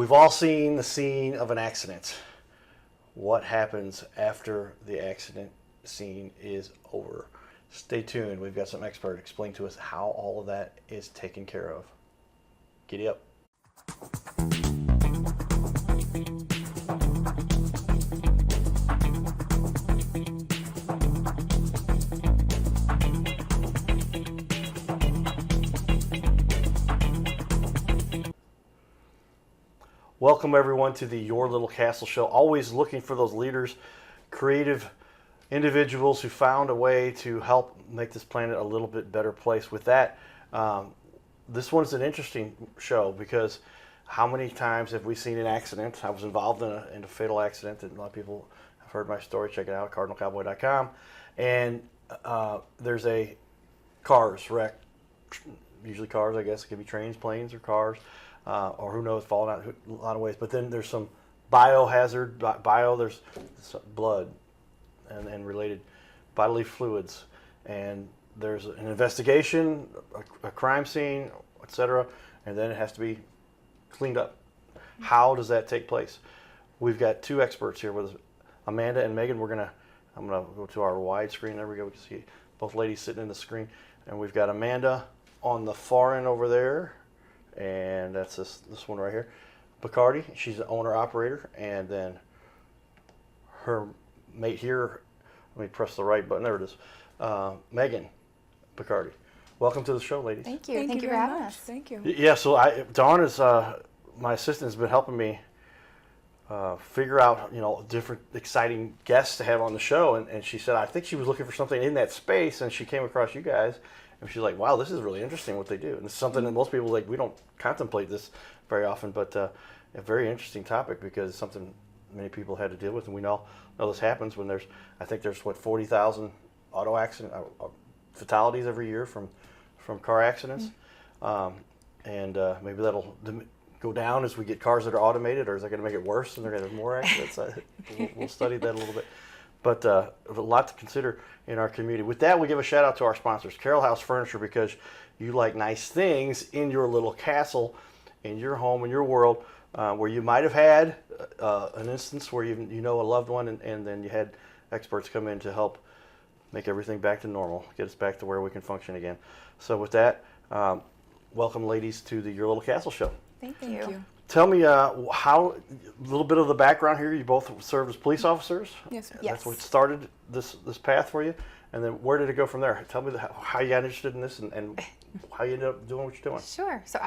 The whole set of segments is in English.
We've all seen the scene of an accident. What happens after the accident scene is over? Stay tuned. We've got some expert explain to us how all of that is taken care of. Giddy up. Welcome everyone to the Your Little Castle Show. Always looking for those leaders, creative individuals who found a way to help make this planet a little bit better place. With that, this one's an interesting show because how many times have we seen an accident? I was involved in a fatal accident, and a lot of people have heard my story. Check it out, cardinalcowboy.com. And there's a cars wreck, usually cars, I guess. It could be trains, planes, or cars. Or who knows, falling out a lot of ways. But then there's some biohazard, there's blood and related bodily fluids. And there's an investigation, a crime scene, etc. And then it has to be cleaned up. How does that take place? We've got two experts here with us, Amanda and Megan. I'm gonna go to our wide screen. There we go. We can see both ladies sitting in the screen. And we've got Amanda on the far end over there. And that's this one right here, Bacardi. She's the owner-operator, and then her mate here, let me press the right button, there it is, Megan Bacardi. Welcome to the show, ladies. Thank you. Thank you for having us. Thank you. Yeah, so Dawn is, my assistant, has been helping me figure out, different exciting guests to have on the show, and she said, I think she was looking for something in that space, and she came across you guys. And she's like, wow, this is really interesting what they do. And it's something that most people, we don't contemplate this very often, but a very interesting topic because it's something many people had to deal with. And we know this happens when there's 40,000 auto accident fatalities every year from car accidents. And maybe that'll go down as we get cars that are automated, or is that going to make it worse and they're going to have more accidents? We'll study that a little bit. But a lot to consider in our community. With that, we give a shout out to our sponsors, Carroll House Furniture, because you like nice things in your little castle, in your home, in your world, where you might have had an instance where you know a loved one, and then you had experts come in to help make everything back to normal, get us back to where we can function again. So with that, welcome, ladies, to the Your Little Castle Show. Thank you. Tell me how, a little bit of the background here. You both served as police officers. Yes, sir. Yes. That's what started this path for you. And then where did it go from there? Tell me how you got interested in this and how you ended up doing what you're doing. Sure. So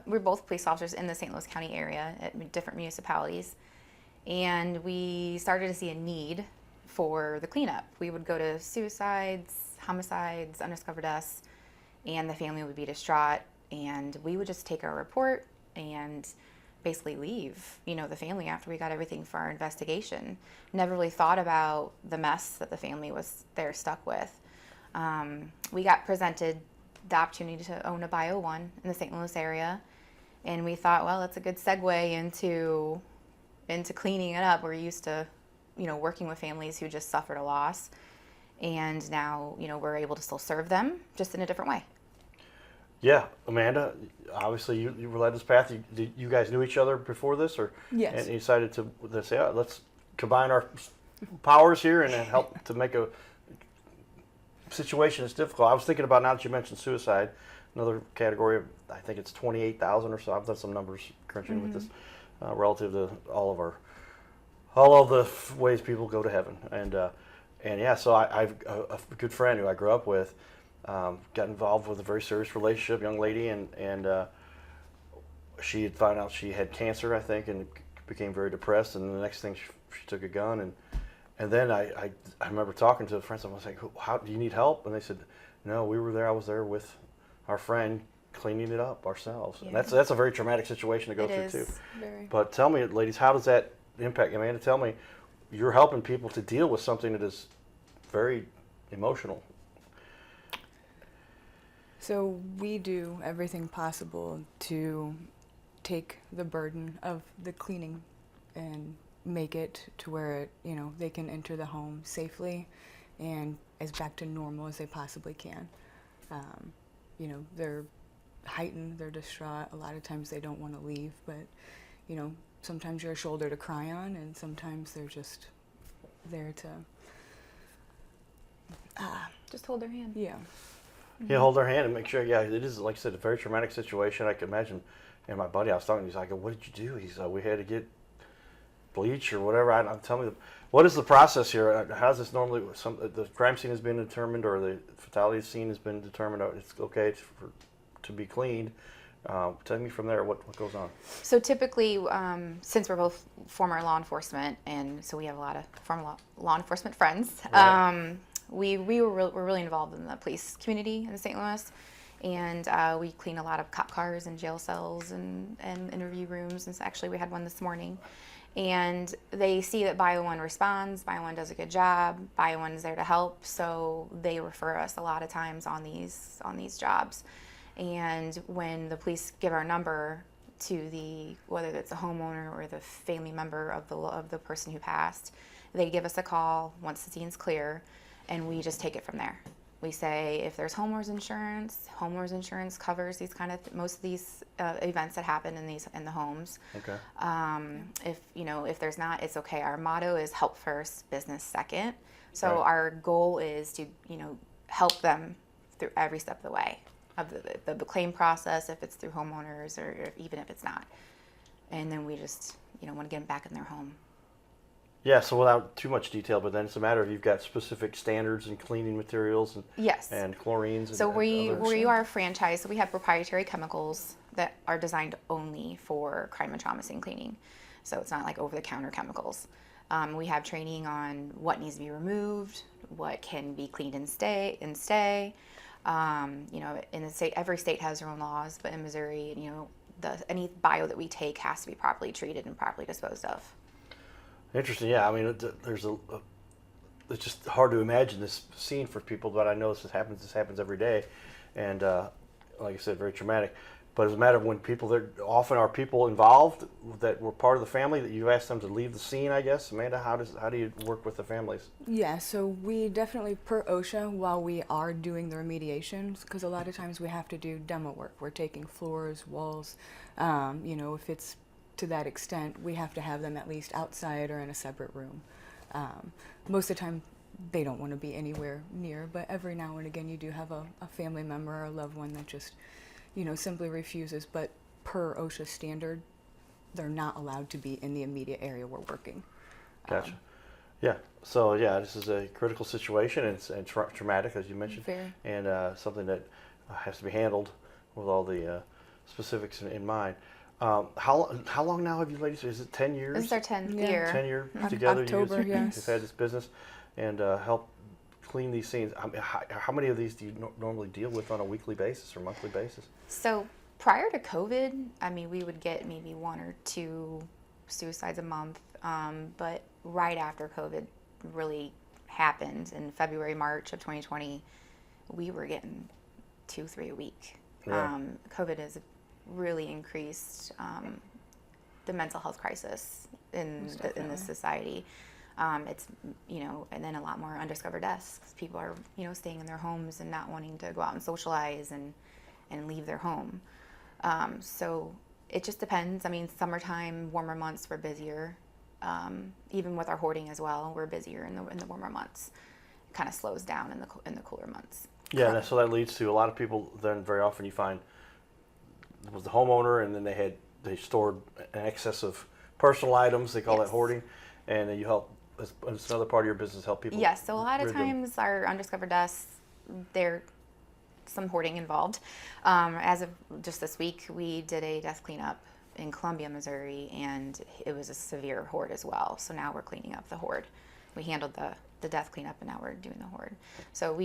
we're both police officers in the St. Louis County area at different municipalities. And we started to see a need for the cleanup. We would go to suicides, homicides, undiscovered deaths, and the family would be distraught. And we would just take our report and basically leave, the family after we got everything for our investigation. Never really thought about the mess that the family was stuck with. We got presented the opportunity to own a Bio One in the St. Louis area, and we thought, well, that's a good segue into cleaning it up. We're used to, working with families who just suffered a loss, and now, we're able to still serve them just in a different way. Yeah, Amanda, obviously you were led this path. You guys knew each other before this, or Yes. And you decided to say, let's combine our powers here and help to make a situation that's difficult. I was thinking about, now that you mentioned suicide, another category of, I think it's 28,000 or so. I've done some numbers crunching with this relative to all of the ways people go to heaven. And yeah, so I've a good friend who I grew up with. Got involved with a very serious relationship, young lady, and she had found out she had cancer, I think, and became very depressed. And the next thing, she took a gun, and then I remember talking to the friends. I was like, "How do you need help?" And they said, "No, we were there. I was there with our friend, cleaning it up ourselves." Yeah. And that's a very traumatic situation to go through too. Very. But tell me, ladies, how does that impact? Amanda, tell me, you're helping people to deal with something that is very emotional. So we do everything possible to take the burden of the cleaning and make it to where they can enter the home safely and as back to normal as they possibly can. They're heightened, they're distraught. A lot of times they don't want to leave, but sometimes you're a shoulder to cry on, and sometimes they're just there to, Just hold their hand. yeah. Yeah, hold their hand and make sure. Yeah, it is, like I said, a very traumatic situation. I can imagine. And my buddy, I was talking to, he's like, "What did you do?" He's like, "We had to get bleach or whatever." I'm telling me, what is the process here? How's this normally? The crime scene has been determined, or the fatality scene has been determined. It's okay to be cleaned. Tell me from there what goes on. So typically, since we're both former law enforcement, and so we have a lot of former law enforcement friends, Right. we're really involved in the police community in St. Louis, and we clean a lot of cop cars and jail cells and interview rooms. And so actually, we had one this morning, and they see that Bio One responds. Bio One does a good job. Bio One is there to help, so they refer us a lot of times on these jobs. And when the police give our number to whether it's a homeowner or the family member of the person who passed, they give us a call once the scene's clear, and we just take it from there. We say if there's homeowners insurance covers these most of these events that happen in the homes. Okay. If there's not, it's okay. Our motto is help first, business second. So Right. our goal is to help them through every step of the way of the claim process, if it's through homeowners or even if it's not. And then we just want to get them back in their home. Yeah, so without too much detail, but then it's a matter of you've got specific standards and cleaning materials and Yes. and chlorines. So and others. we are a franchise, so we have proprietary chemicals that are designed only for crime and trauma scene cleaning. So it's not like over-the-counter chemicals. We have training on what needs to be removed, what can be cleaned and stay. In the state, every state has their own laws, but in Missouri, any bio that we take has to be properly treated and properly disposed of. Interesting. Yeah, I mean, it's just hard to imagine this scene for people, but I know this happens every day, and like I said, very traumatic. But it's a matter of when there often are people involved that were part of the family that you ask them to leave the scene, I guess. Amanda, how do you work with the families? Yeah, so we definitely, per OSHA, while we are doing the remediations, because a lot of times we have to do demo work. We're taking floors, walls, if it's to that extent, we have to have them at least outside or in a separate room. Most of the time, they don't want to be anywhere near, but every now and again, you do have a family member or a loved one that just, simply refuses. But per OSHA standard, they're not allowed to be in the immediate area we're working. Gotcha. Yeah. So yeah, this is a critical situation and traumatic, as you mentioned, Very. and something that has to be handled with all the specifics in mind. How long now have you ladies? Is it 10 years? This is our 10th Yeah. year. 10 years together. October, yes. You've had this business and help clean these scenes. I mean, how many of these do you normally deal with on a weekly basis or monthly basis? So prior to COVID, we would get maybe 1 or 2 suicides a month. But right after COVID really happened in February, March of 2020, we were getting 2-3 a week. Yeah. COVID has really increased the mental health crisis in this society. It's and then a lot more undiscovered deaths. 'Cause people are staying in their homes and not wanting to go out and socialize and leave their home. So it just depends. Summertime, warmer months, we're busier. Even with our hoarding as well, we're busier in the warmer months. It kind of slows down in the cooler months. Yeah, and so that leads to a lot of people. Then very often you find it was the homeowner, and then they stored an excess of personal items. They call that Yes. hoarding, and then you help. It's another part of your business, help people. Yes, so a lot of rid them. times our undiscovered deaths, there's some hoarding involved. As of just this week, we did a death cleanup in Columbia, Missouri, and it was a severe hoard as well. So now we're cleaning up the hoard. We handled the death cleanup, and now we're doing the hoard. So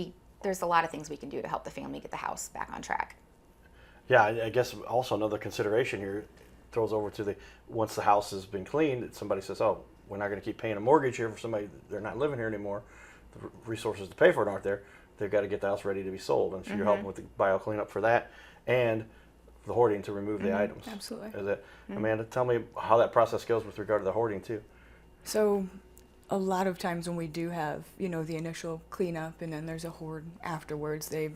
there's a lot of things we can do to help the family get the house back on track. Yeah, I guess also another consideration here throws over to once the house has been cleaned, somebody says, "Oh, we're not going to keep paying a mortgage here for somebody, they're not living here anymore. The resources to pay for it aren't there. They've got to get the house ready to be sold." And so you're helping with the bio cleanup for that and the hoarding to remove the items. Absolutely. Is it? Amanda, tell me how that process goes with regard to the hoarding too. So a lot of times when we do have, the initial cleanup and then there's a hoard afterwards, they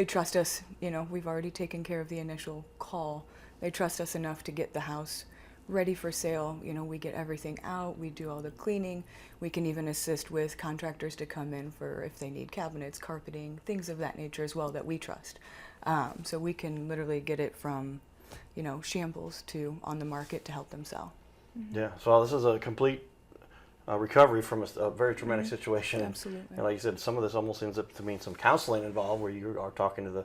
trust us, we've already taken care of the initial call. They trust us enough to get the house ready for sale. You know, we get everything out, we do all the cleaning. We can even assist with contractors to come in for if they need cabinets, carpeting, things of that nature as well that we trust. So we can literally get it from, you know, shambles to on the market to help them sell. Yeah, so this is a complete recovery from a very traumatic situation. Absolutely. And like you said, some of this almost ends up to mean some counseling involved where you are talking to the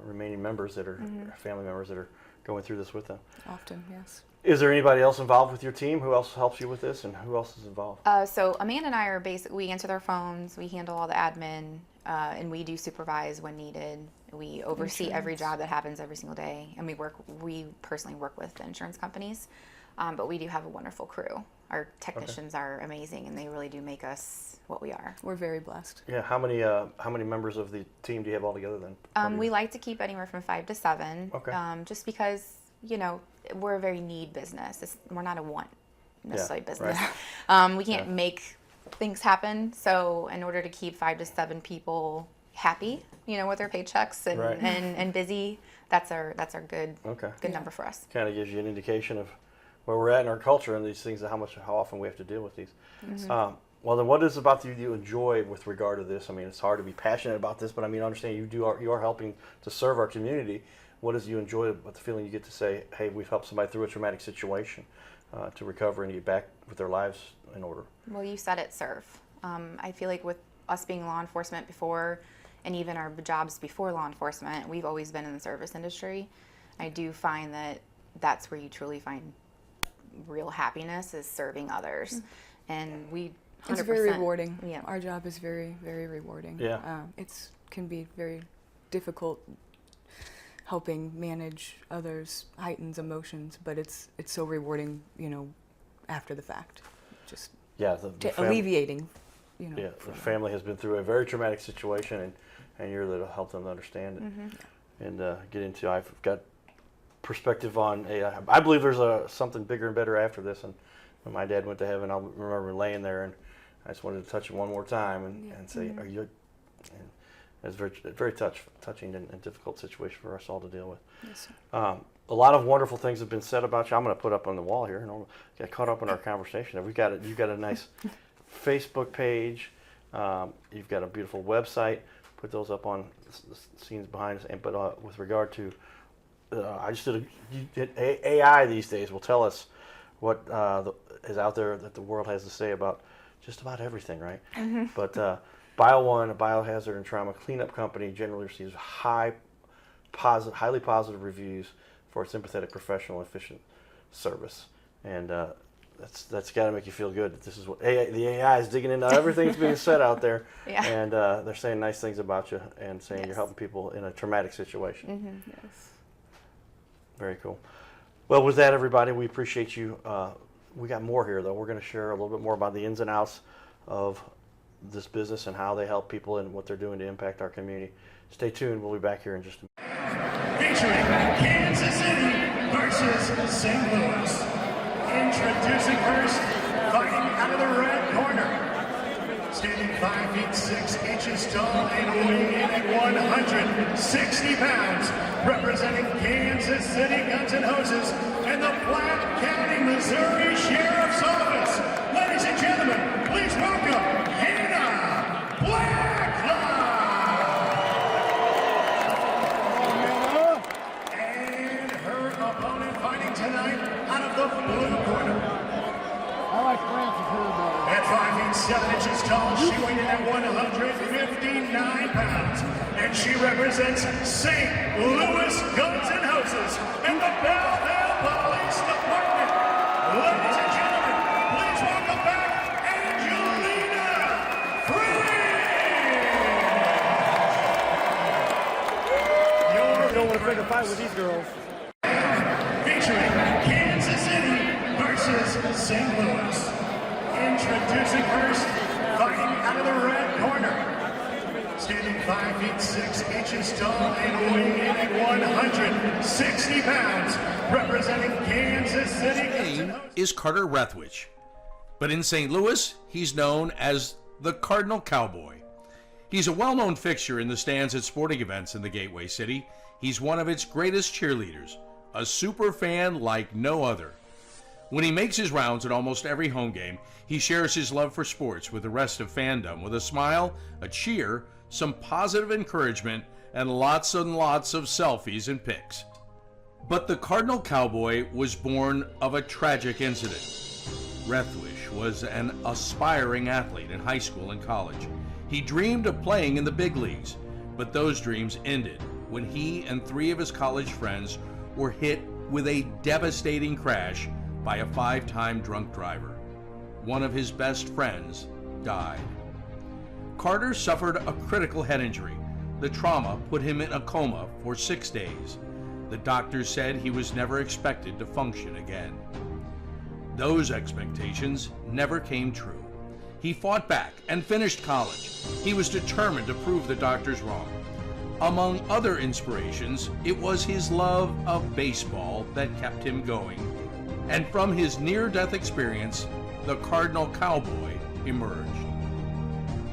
remaining members that are family members that are going through this with them. Often, yes. Is there anybody else involved with your team? Who else helps you with this, and who else is involved? So Amanda and I are we answer their phones, we handle all the admin, and we do supervise when needed. We oversee every job that happens every single day, and we personally work with the insurance companies, but we do have a wonderful crew. Our technicians are amazing, and they really do make us what we are. We're very blessed. Yeah, how many members of the team do you have all together then? We like to keep anywhere from 5 to 7, Okay. Just because, you know, we're a very need business. We're not a want necessarily business. Right. We can't make things happen. So in order to keep 5 to 7 people happy, you know, with their paychecks and, Right. and busy, that's our good number for us. Kind of gives you an indication of where we're at in our culture and these things, and how often we have to deal with these. Well, then, what is about you enjoy with regard to this? I mean, it's hard to be passionate about this, but I mean, understand you are helping to serve our community. What does you enjoy about the feeling you get to say, hey, we've helped somebody through a traumatic situation to recover and get back with their lives in order? Well, you said it, serve. I feel like with us being law enforcement before, and even our jobs before law enforcement, we've always been in the service industry. I do find that that's where you truly find real happiness, is serving others. And we 100%, It's very rewarding. Yeah. Our job is very, very rewarding. Yeah. It's can be very difficult helping manage others' heightens emotions, but it's so rewarding, you know, after the fact. Just Yeah, alleviating, you know. Yeah, the family has been through a very traumatic situation, and you're there to help them understand it and get into. I've got perspective on I believe there's something bigger and better after this. And when my dad went to heaven, I remember laying there and I just wanted to touch him one more time and say, "Are you?" And it's very touching and difficult situation for us all to deal with. Yes, sir. A lot of wonderful things have been said about you. I'm going to put up on the wall here, and I'll get caught up in our conversation. You've got a nice Facebook page. You've got a beautiful website. Put those up on the scenes behind us. But with regard to, I just did AI these days will tell us what is out there that the world has to say about just about everything, right? But BioOne, a biohazard and trauma cleanup company, generally receives highly positive reviews for its empathetic, professional, efficient service, and that's got to make you feel good. That this is what the AI is digging into everything that's being said out there, and they're saying nice things about you and saying you're helping people in a traumatic situation. Yes. Very cool. Well, with that, everybody, we appreciate you. We got more here, though. We're going to share a little bit more about the ins and outs of this business and how they help people and what they're doing to impact our community. Stay tuned. We'll be back here in just a minute. Featuring Kansas City versus St. Louis. Introducing first, fighting out of the red corner. Standing 5 feet 6 inches tall and weighing in at 160 pounds. Representing Kansas City Guns and Hoses and the Platte County, Missouri Sheriff's Office. Ladies and gentlemen, please welcome Hannah Blacklock. And her opponent fighting tonight out of the blue corner. I like Francis here better. At 5 feet 7 inches tall, she weighed in at 159 pounds. And she represents St. Louis Guns and Hoses and the Belleville Police Department. Ladies and gentlemen, please welcome back Angelina Free. You don't want to pick a fight with these girls. Featuring Kansas City versus St. Louis. Introducing first, fighting out of the red corner. Standing 5 feet 6 inches tall and weighing in at 160 pounds. Representing Kansas City. His name is Carter Rethwich, but in St. Louis, he's known as the Cardinal Cowboy. He's a well-known fixture in the stands at sporting events in the Gateway City. He's one of its greatest cheerleaders, a super fan like no other. When he makes his rounds at almost every home game, he shares his love for sports with the rest of fandom with a smile, a cheer, some positive encouragement, and lots and lots of selfies and pics. But the Cardinal Cowboy was born of a tragic incident. Rethwish was an aspiring athlete in high school and college. He dreamed of playing in the big leagues, but those dreams ended when he and 3 of his college friends were hit with a devastating crash by a 5-time drunk driver. One of his best friends died. Carter suffered a critical head injury. The trauma put him in a coma for 6 days. The doctors said he was never expected to function again. Those expectations never came true. He fought back and finished college. He was determined to prove the doctors wrong. Among other inspirations, it was his love of baseball that kept him going. And from his near-death experience, the Cardinal Cowboy emerged.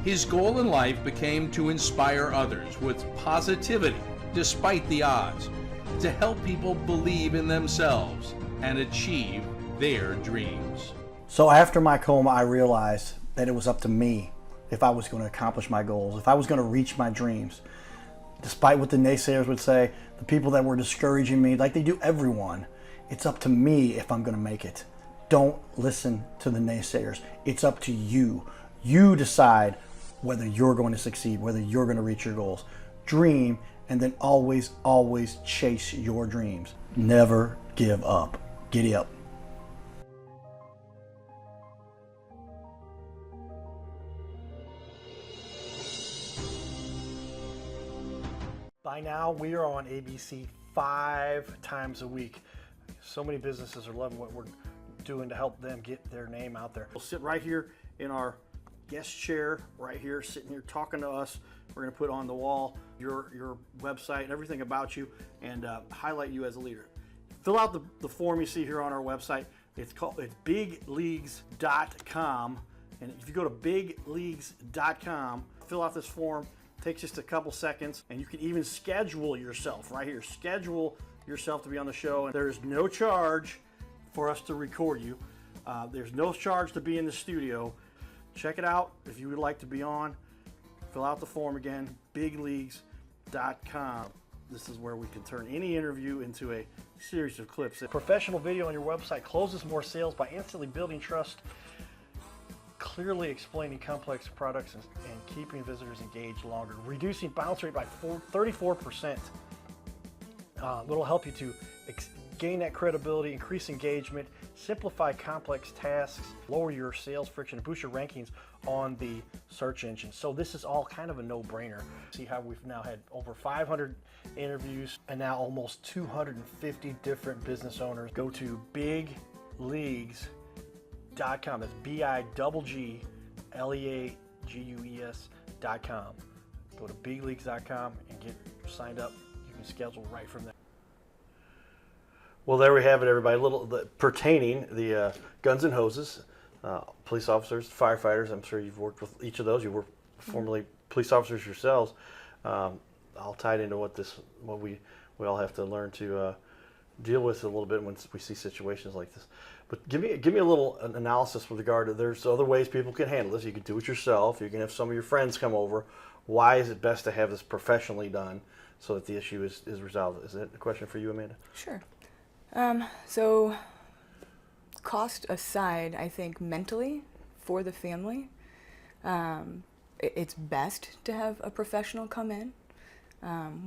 His goal in life became to inspire others with positivity despite the odds, to help people believe in themselves and achieve their dreams. So after my coma, I realized that it was up to me if I was going to accomplish my goals, if I was going to reach my dreams. Despite what the naysayers would say, the people that were discouraging me, like they do everyone, it's up to me if I'm going to make it. Don't listen to the naysayers. It's up to you. You decide whether you're going to succeed, whether you're going to reach your goals. Dream, and then always, always chase your dreams. Never give up. Giddy up. By now, we are on ABC 5 times a week. So many businesses are loving what we're doing to help them get their name out there. We'll sit right here in our guest chair, right here, sitting here talking to us. We're going to put on the wall your website and everything about you, and highlight you as a leader. Fill out the form you see here on our website. It's bigleagues.com, and if you go to bigleagues.com, fill out this form. Takes just a couple seconds, and you can even schedule yourself right here. Schedule yourself to be on the show, and there's no charge for us to record you. There's no charge to be in the studio. Check it out if you would like to be on. Fill out the form again, bigleagues.com. This is where we can turn any interview into a series of clips. A professional video on your website closes more sales by instantly building trust, clearly explaining complex products, and keeping visitors engaged longer, reducing bounce rate by 34%. It'll help you to gain that credibility, increase engagement, simplify complex tasks, lower your sales friction, and boost your rankings on the search engine. So this is all kind of a no-brainer. See how we've now had over 500 interviews and now almost 250 different business owners. Go to bigleagues.com. That's bigleagues.com. Go to bigleagues.com and get signed up. You can schedule right from there. Well, there we have it, everybody. Pertaining the guns and hoses, police officers, firefighters. I'm sure you've worked with each of those. You were formerly police officers yourselves. All tied into what we all have to learn to deal with a little bit when we see situations like this. But give me a little analysis with regard to, there's other ways people can handle this. You can do it yourself. You can have some of your friends come over. Why is it best to have this professionally done so that the issue is resolved? Is that a question for you, Amanda? Sure. So cost aside, I think mentally for the family, it's best to have a professional come in.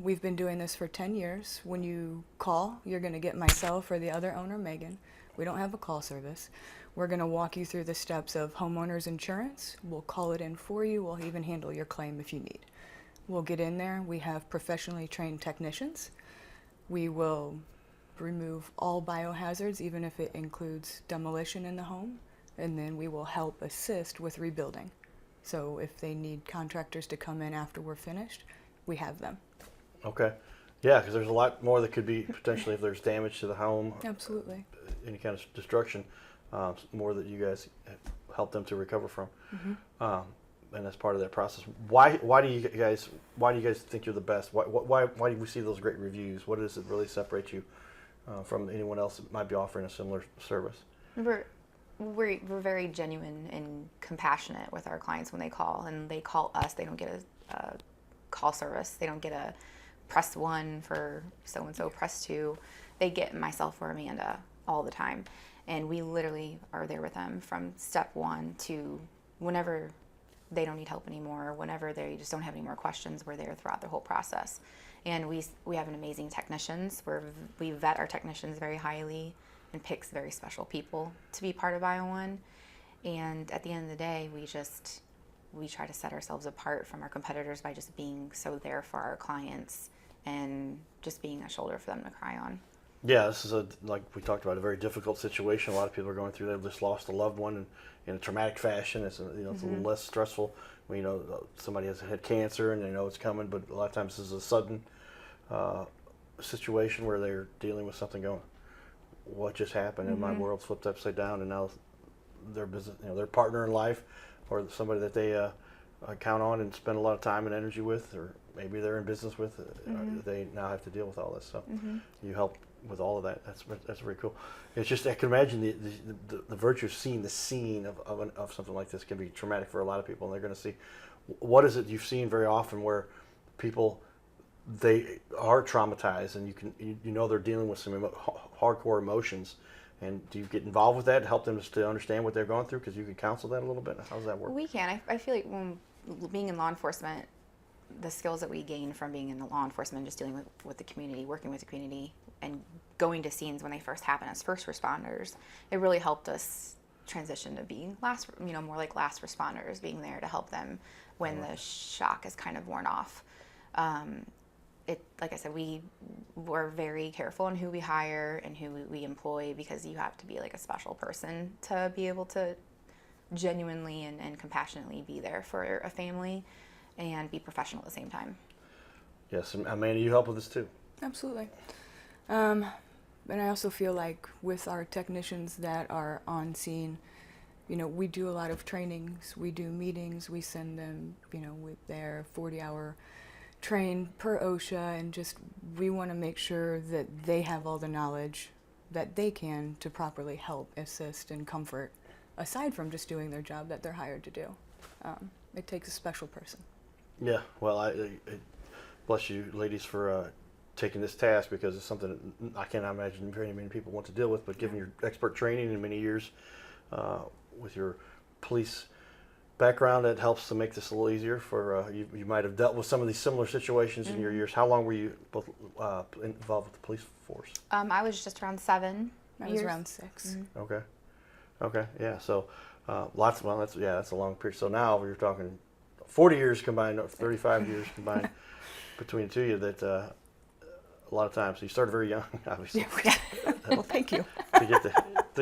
We've been doing this for 10 years. When you call, you're going to get myself or the other owner, Megan. We don't have a call service. We're going to walk you through the steps of homeowners insurance. We'll call it in for you. We'll even handle your claim if you need. We'll get in there. We have professionally trained technicians. We will remove all biohazards, even if it includes demolition in the home, and then we will help assist with rebuilding. So if they need contractors to come in after we're finished, we have them. Okay. Yeah, because there's a lot more that could be potentially if there's damage to the home. Absolutely. Any kind of destruction, more that you guys help them to recover from. Mm-hmm. And that's part of that process. Why do you guys think you're the best? Why do we see those great reviews? What does it really separate you from anyone else that might be offering a similar service? We're very genuine and compassionate with our clients when they call, and they call us. They don't get a call service. They don't get a press 1 for so and so, press 2. They get myself or Amanda all the time, and we literally are there with them from step 1 to whenever they don't need help anymore, or whenever they just don't have any more questions. We're there throughout the whole process, and we have an amazing technicians. We vet our technicians very highly and picks very special people to be part of Iowa. And at the end of the day, we try to set ourselves apart from our competitors by just being so there for our clients and just being a shoulder for them to cry on. Yeah, this is like we talked about, a very difficult situation. A lot of people are going through. They've just lost a loved one in a traumatic fashion. It's it's a little less stressful when somebody has had cancer and they know it's coming. But a lot of times this is a sudden situation where they're dealing with something going, what just happened? And my world flipped upside down, and now their business, their partner in life, or somebody that they count on and spend a lot of time and energy with, or maybe they're in business with, they now have to deal with all this. So you help with all of that. That's very cool. It's just, I can imagine the virtue of seeing the scene of something like this can be traumatic for a lot of people, and they're going to see, what is it you've seen very often where people, they are traumatized, and they're dealing with some hardcore emotions. And do you get involved with that to help them to understand what they're going through? Because you can counsel that a little bit. How does that work? We can. I feel like when being in law enforcement, the skills that we gain from being in the law enforcement, just dealing with the community, working with the community, and going to scenes when they first happen as first responders, it really helped us transition to being more like last responders, being there to help them when the shock is kind of worn off. Like I said, we're very careful in who we hire and who we employ, because you have to be like a special person to be able to genuinely and compassionately be there for a family and be professional at the same time. Yes, and Amanda, you help with this too. Absolutely. And I also feel like with our technicians that are on scene, we do a lot of trainings, we do meetings, we send them, with their 40-hour train per OSHA, and just we want to make sure that they have all the knowledge that they can to properly help, assist, and comfort, aside from just doing their job that they're hired to do. It takes a special person. Yeah, well, I bless you ladies for taking this task, because it's something that I can't imagine very many people want to deal with, but given your expert training and many years with your police background, that helps to make this a little easier for you might have dealt with some of these similar situations in your years. How long were you both involved with the police force? I was just around 7 I years. was around 6. Okay, yeah, so that's a long period. So now you're talking 40 years combined, 35 years combined between the two of you. That a lot of times, so you started very young, obviously. Yeah. Well, thank you. to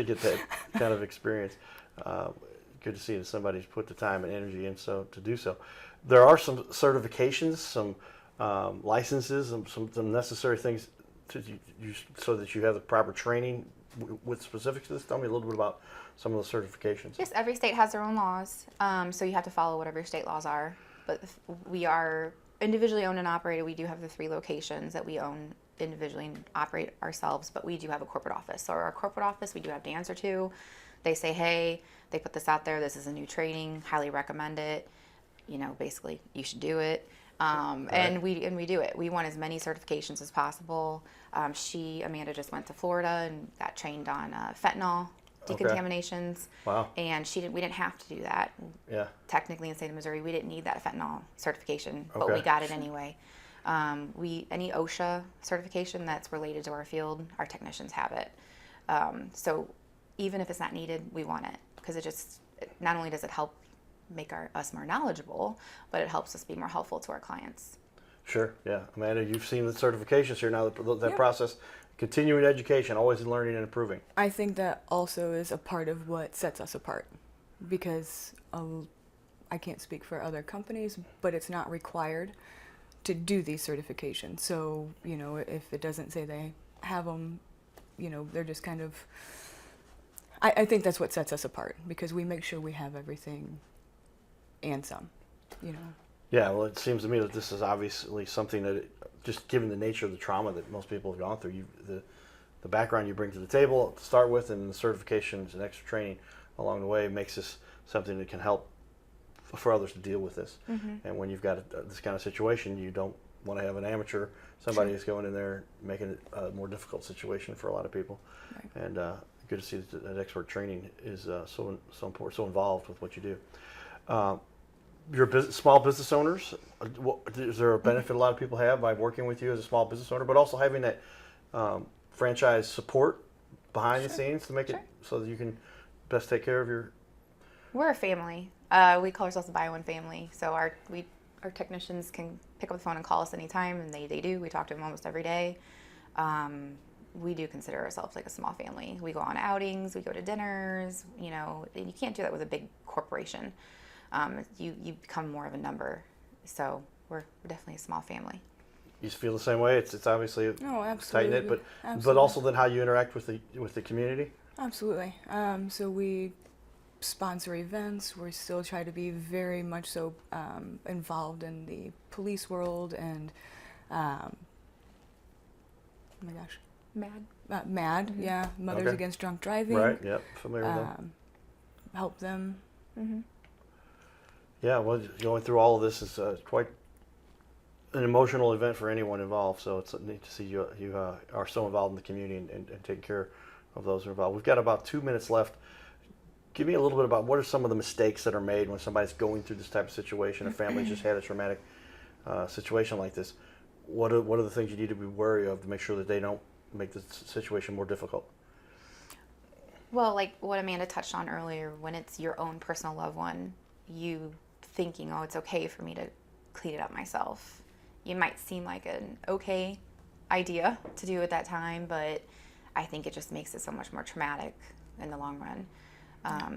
get that kind of experience. Good to see that somebody's put the time and energy in to do so. There are some certifications, some licenses, and some necessary things so that you have the proper training with specifics to this. Tell me a little bit about some of the certifications. Yes, every state has their own laws, so you have to follow whatever your state laws are. But we are individually owned and operated. We do have the 3 locations that we own individually and operate ourselves, but we do have a corporate office. So our corporate office, we do have to answer to. They say, hey, they put this out there. This is a new training. Highly recommend it. Basically, you should do it. And we do it. We want as many certifications as possible. Amanda just went to Florida and got trained on fentanyl decontaminations. Wow. And we didn't have to do that. Yeah. Technically, in the state of Missouri, we didn't need that fentanyl certification, but Okay. we got it anyway. Any OSHA certification that's related to our field, our technicians have it. So even if it's not needed, we want it, because not only does it help make us more knowledgeable, but it helps us be more helpful to our clients. Sure, yeah. Amanda, you've seen the certifications here now, that Yeah. process, continuing education, always learning and improving. I think that also is a part of what sets us apart, because I can't speak for other companies, but it's not required to do these certifications. So, if it doesn't say they have them, they're just kind of, I think that's what sets us apart, because we make sure we have everything and some, Yeah, well, it seems to me that this is obviously something that, just given the nature of the trauma that most people have gone through, the background you bring to the table to start with, and the certifications and extra training along the way makes this something that can help for others to deal with this. And when you've got this kind of situation, you don't want to have an amateur, somebody who's going in there making it a more difficult situation for a lot of people. Right. And good to see that expert training is so important, so involved with what you do. Your small business owners, is there a benefit a lot of people have by working with you as a small business owner, but also having that franchise support behind the scenes to make it so that you can best take care of your... We're a family. We call ourselves the Buy One family. So our technicians can pick up the phone and call us anytime, and they do. We talk to them almost every day. We do consider ourselves like a small family. We go on outings, we go to dinners, you know, and you can't do that with a big corporation. You become more of a number. So we're definitely a small family. You feel the same way? It's obviously tight knit, but Absolutely. also then how you interact with the community. Absolutely. So we sponsor events. We still try to be very much so involved in the police world and oh my gosh, MAD, yeah, Mothers Okay. Against Drunk Driving. Right. Yep. Familiar with them. Help them. Yeah. Well, going through all of this is quite an emotional event for anyone involved. So it's neat to see you are so involved in the community and taking care of those who are involved. We've got about 2 minutes left. Give me a little bit about what are some of the mistakes that are made when somebody's going through this type of situation. A family just had a traumatic situation like this. What are the things you need to be wary of to make sure that they don't make the situation more difficult? Well, like what Amanda touched on earlier, when it's your own personal loved one, you thinking, oh, it's okay for me to clean it up myself. It might seem like an okay idea to do at that time, but I think it just makes it so much more traumatic in the long run.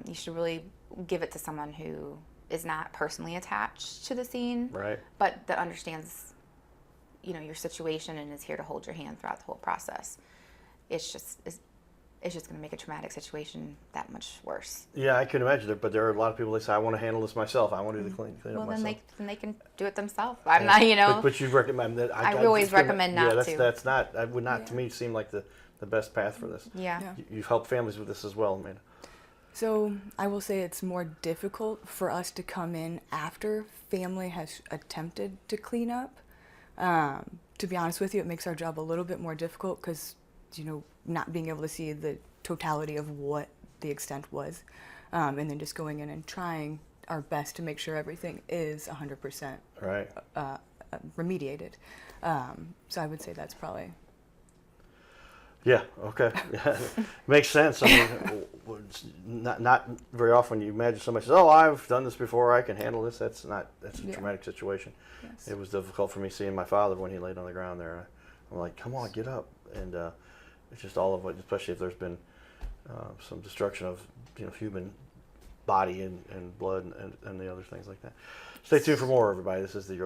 You should really give it to someone who is not personally attached to the scene, Right. but that understands, you know, your situation and is here to hold your hand throughout the whole process. It's just going to make a traumatic situation that much worse. Yeah, I can imagine it, but there are a lot of people that say, I want to handle this myself. I want to do the clean Well, up then myself. they can do it themselves. I'm not, you know. But you recommend that. I always recommend not yeah, to. that's not. That would not to me seem like the best path for this. Yeah. You've helped families with this as well, Amanda. So I will say it's more difficult for us to come in after family has attempted to clean up. To be honest with you, it makes our job a little bit more difficult because, you know, not being able to see the totality of what the extent was, and then just going in and trying our best to make sure everything is 100% Right. remediated. So I would say that's probably... Yeah. Okay. Yeah. Makes sense. I mean, not very often you imagine somebody says, "Oh, I've done this before. I can handle this." That's a traumatic situation. Yes. It was difficult for me seeing my father when he laid on the ground there. I'm like, "Come on, get up!" And it's just all of it, especially if there's been some destruction of human body and blood and the other things like that. Stay tuned for more, everybody. This is the